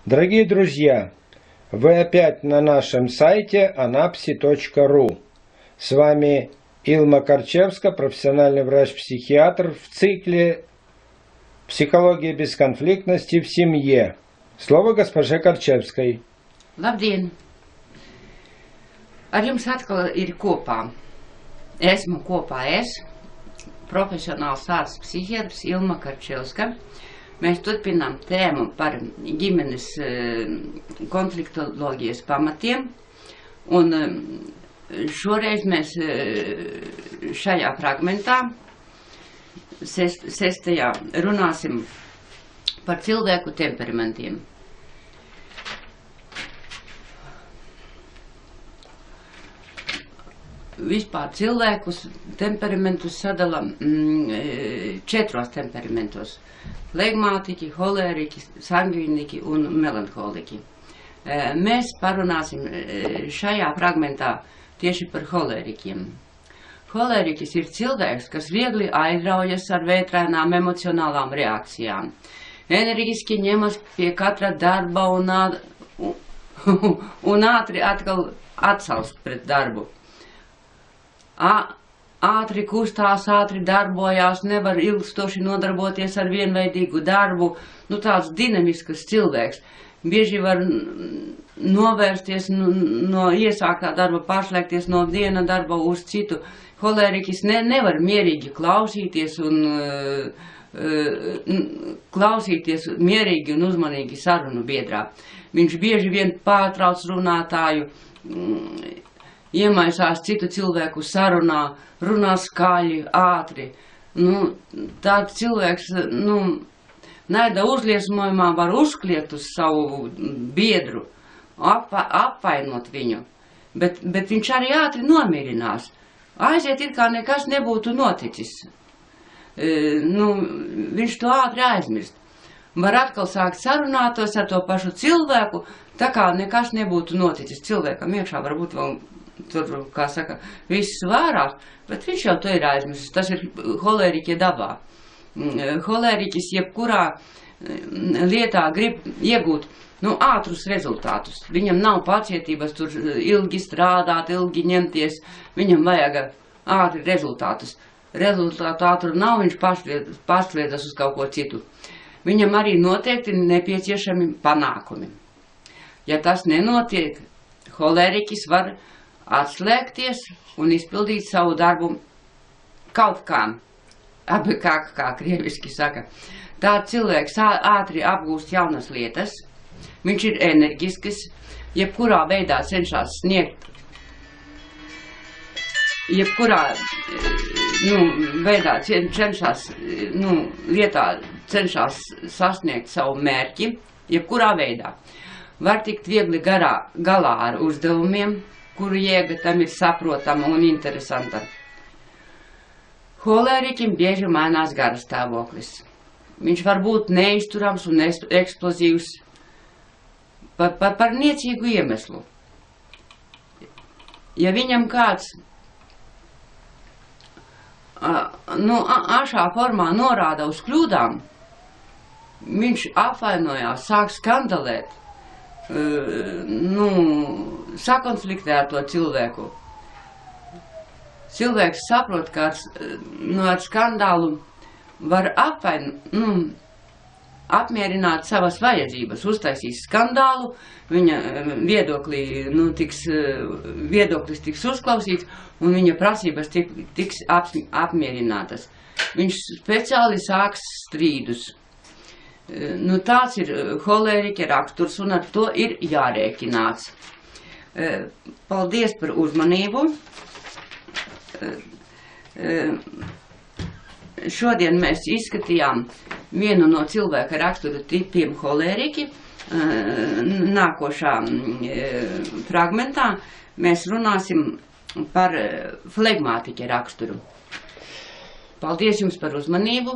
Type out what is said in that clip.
Дорогие друзья, вы опять на нашем сайте anapsi.ru. С вами Илма Корчевска, профессиональный врач-психиатр в цикле «Психология бесконфликтности в семье». Слово госпоже Корчевской. Labdien! Ar jums atkal ir kopā. Esmu kopā profesionāls ārsts psihiatrs Ilma Karčevska. Mēs turpinām tēmu par ģimenes konfliktoloģijas pamatiem. Un šoreiz mēs šajā fragmentā, sestajā, runāsim par cilvēku temperamentiem. Vispār cilvēkus temperamentus sadala 4 temperamentos. Flegmātiķi, holēriķi, sangviniķi un melanholiķi. Mēs parunāsim šajā fragmentā tieši par holēriķiem. Holēriķis ir cilvēks, kas viegli aizraujas ar vētrainām emocionālām reakcijām. Enerģiski ņemas pie katra darba un ātri atkal atsalst pret darbu. Ātri kustās, ātri darbojās, nevar ilgstoši nodarboties ar vienveidīgu darbu. Tāds dinamisks cilvēks. Bieži var novērsties no iesāktā darba, pārslēgties no viena darba uz citu. Holēriķis nevar mierīgi klausīties mierīgi un uzmanīgi sarunu biedrā. Viņš bieži vien pārtrauc runātāju, iemaisās citu cilvēku sarunā, runā skaļi, ātri. Tāds cilvēks, naida uzliesmojumā var uzkliegt uz savu biedru, apvainot viņu, bet viņš arī ātri nomierinās. Aiziet ir kā nekas nebūtu noticis. Viņš to ātri aizmirst. Var atkal sākt sarunātos ar to pašu cilvēku, tā kā nekas nebūtu noticis. Cilvēkam iekšā varbūt vēl tur, kā saka, viss vārās, bet viņš jau to ir aizmirsis. Tas ir holēriķa dabā. Holēriķis jebkurā lietā grib iegūt ātrus rezultātus. Viņam nav pacietības tur ilgi strādāt, ilgi ņemties. Viņam vajag ātri rezultātus. Rezultātu ātru nav, viņš pārsliedzas uz kaut ko citu. Viņam arī noteikti nepieciešami panākumi. Ja tas nenotiek, holēriķis var atslēgties un izpildīt savu darbu kaut kā, kā krieviski saka. Tāds cilvēks ātri apgūst jaunas lietas, viņš ir enerģisks, jebkurā veidā cenšas sniegt, cenšas sasniegt savu mērķi, jebkurā veidā. Var tikt viegli galā ar uzdevumiem, kuru jēga tam ir saprotama un interesanta. Holēriķim bieži mainās garastāvoklis. Viņš var būt neizturams un eksplozīvs par niecīgu iemeslu. Ja viņam kāds ašā formā norāda uz kļūdām, viņš apvainojās, sāk skandalēt, sakonfliktē ar to cilvēku. Cilvēks saprot, ka ar skandālu var apmierināt savas vajadzības, uztaisīs skandālu, viņa viedoklis tiks uzklausīts un viņa prasības tiks apmierinātas. Viņš speciāli sāks strīdus. Tāds ir holēriķa raksturs un ar to ir jārēķināts. Paldies par uzmanību. Šodien mēs izskatījām vienu no cilvēka raksturu tipiem holēriķi. Nākošā fragmentā mēs runāsim par flegmātiķa raksturu. Paldies jums par uzmanību.